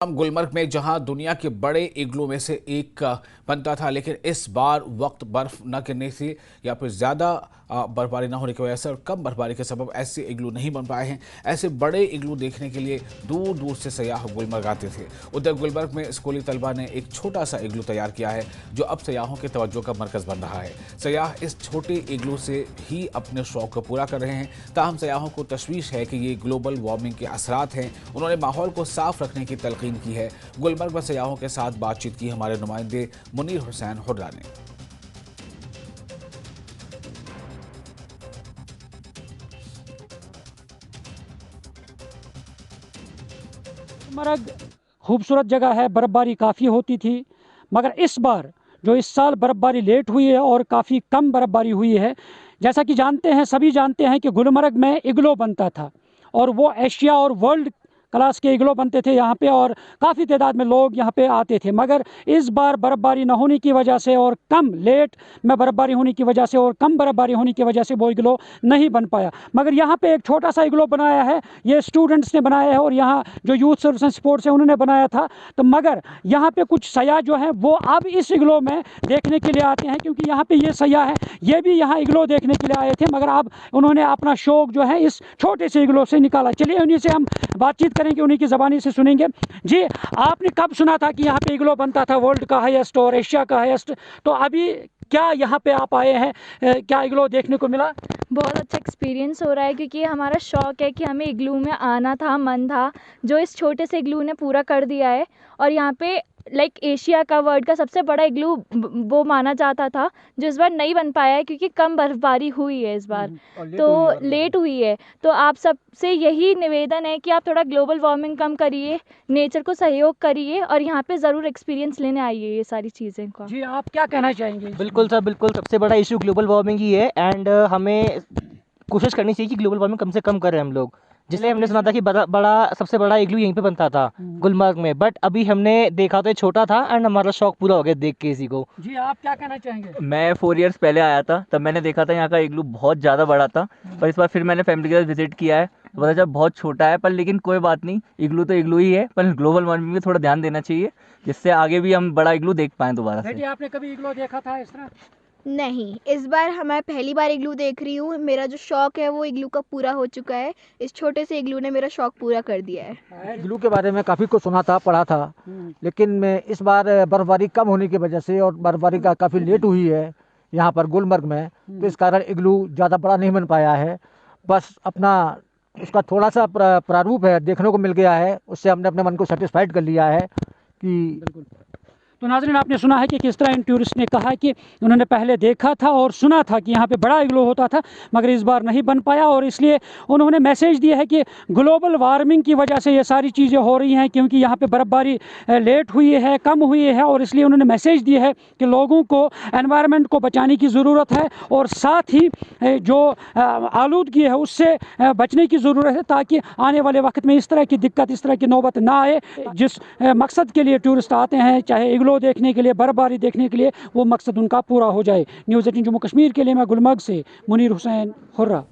गुलमर्ग में जहां दुनिया के बड़े इग्लू में से एक बनता था, लेकिन इस बार वक्त बर्फ न गिरने से या फिर ज़्यादा बर्फबारी न होने की वजह से और कम बर्फबारी के सबब ऐसे इग्लू नहीं बन पाए हैं। ऐसे बड़े इग्लू देखने के लिए दूर दूर से सयाह गुलमर्ग आते थे। उधर गुलमर्ग में स्कूली तलबा ने एक छोटा सा इग्लू तैयार किया है, जो अब सयाहों के तवज्जो का मरकज़ बन रहा है। सयाह इस छोटे इग्लू से ही अपने शौक़ को पूरा कर रहे हैं। ताहम सयाहों को तशवीश है कि ये ग्लोबल वार्मिंग के असरात हैं। उन्होंने माहौल को साफ रखने की तलकीन की है। गुलमर्ग में सयाहों के साथ बातचीत की हमारे नुमाइंदे मुनीर हुसैन हुर्रा ने। गुलमर्ग खूबसूरत जगह है, बर्फ़बारी काफ़ी होती थी, मगर इस बार जो इस साल बर्फ़बारी लेट हुई है और काफ़ी कम बर्फ़बारी हुई है। जैसा कि जानते हैं, सभी जानते हैं कि गुलमर्ग में इग्लू बनता था और वो एशिया और वर्ल्ड क्लास के इग्लू बनते थे यहाँ पे और काफ़ी तादाद में लोग यहाँ पे आते थे। मगर इस बार बर्फ़बारी न होने की वजह से और कम लेट में बर्फ़बारी होने की वजह से और कम बर्फ़बारी होने की वजह से वो इग्लू नहीं बन पाया। मगर यहाँ पे एक छोटा सा इग्लू बनाया है, ये स्टूडेंट्स ने बनाया है और यहाँ जो यूथ सर्विस एंड स्पोर्ट्स है उन्होंने बनाया था। तो मगर यहाँ पे कुछ सयाह जो हैं वो अब इस इग्लू में देखने के लिए आते हैं, क्योंकि यहाँ पे ये सयाह हैं, ये भी यहाँ इग्लू देखने के लिए आए थे, मगर अब उन्होंने अपना शौक़ जो है इस छोटे से इग्लू से निकाला। चलिए उन्हीं से हम बातचीत करेंगे, उन्हीं की ज़बानी से सुनेंगे। जी, आपने कब सुना था कि यहाँ पे इग्लू बनता था, वर्ल्ड का हाईएस्ट और एशिया का हाईएस्ट? तो अभी क्या यहाँ पे आप आए हैं, क्या इग्लू देखने को मिला? बहुत अच्छा एक्सपीरियंस हो रहा है, क्योंकि हमारा शौक़ है कि हमें इग्लू में आना था, मन था, जो इस छोटे से इग्लू ने पूरा कर दिया है। और यहाँ पे लाइक एशिया का, वर्ल्ड का सबसे बड़ा इग्लू वो माना जाता था, जो इस बार नहीं बन पाया है क्योंकि कम बर्फबारी हुई है इस बार, तो लेट हुई है। तो आप सबसे यही निवेदन है कि आप थोड़ा ग्लोबल वार्मिंग कम करिए, नेचर को सहयोग करिए और यहाँ पे ज़रूर एक्सपीरियंस लेने आइए ये सारी चीज़ें का। जी, आप क्या कहना चाहेंगे? बिल्कुल सर, बिल्कुल सबसे बड़ा इशू ग्लोबल वार्मिंग ही है एंड हमें कोशिश करनी चाहिए कि ग्लोबल वार्मिंग कम से कम करें हम लोग। जिसलिए हमने सुना था कि सबसे बड़ा इग्लू यहीं पे बनता था गुलमर्ग में, बट अभी हमने देखा तो ये छोटा था एंड हमारा शौक पूरा हो गया देख के इसी को। जी, आप क्या कहना चाहेंगे? मैं 4 इयर्स पहले आया था, तब मैंने देखा था यहाँ का इग्लू बहुत ज़्यादा बड़ा था, पर इस बार फिर मैंने फैमिली के साथ विजिट किया है तो पता चला बहुत छोटा है। पर लेकिन कोई बात नहीं, इग्लू तो इग्लू ही है, पर ग्लोबल वार्मिंग में थोड़ा ध्यान देना चाहिए, जिससे आगे भी हम बड़ा इग्लू देख पाएँ दोबारा से। आपने कभी इग्लू देखा था इस तरह? नहीं, इस बार मैं पहली बार इग्लू देख रही हूँ। मेरा जो शौक़ है वो इग्लू का पूरा हो चुका है। इस छोटे से इग्लू ने मेरा शौक़ पूरा कर दिया है। इग्लू के बारे में काफ़ी कुछ सुना था, पढ़ा था, लेकिन मैं इस बार बर्फबारी कम होने की वजह से और बर्फबारी का काफ़ी लेट हुई है यहाँ पर गुलमर्ग में, तो इस कारण इग्लू ज़्यादा बड़ा नहीं बन पाया है। बस अपना उसका थोड़ा सा प्रारूप है देखने को मिल गया है, उससे हमने अपने मन को सेटिस्फाइड कर लिया है कि। तो नाज़रीन, आपने सुना है कि किस तरह इन टूरिस्ट ने कहा कि उन्होंने पहले देखा था और सुना था कि यहाँ पे बड़ा इग्लू होता था, मगर इस बार नहीं बन पाया और इसलिए उन्होंने मैसेज दिया है कि ग्लोबल वार्मिंग की वजह से ये सारी चीज़ें हो रही हैं, क्योंकि यहाँ पे बर्फ़बारी लेट हुई है, कम हुई है, और इसलिए उन्होंने मैसेज दिया है कि लोगों को एनवायरनमेंट को बचाने की ज़रूरत है और साथ ही जो आलूदगी है उससे बचने की ज़रूरत है, ताकि आने वाले वक्त में इस तरह की दिक्कत, इस तरह की नौबत ना आए। जिस मकसद के लिए टूरिस्ट आते हैं, चाहे इग्लू देखने के लिए, बर्फबारी देखने के लिए, वो मकसद उनका पूरा हो जाए। न्यूज़ 18 जम्मू कश्मीर के लिए मैं गुलमर्ग से मुनीर हुसैन हुर्रा।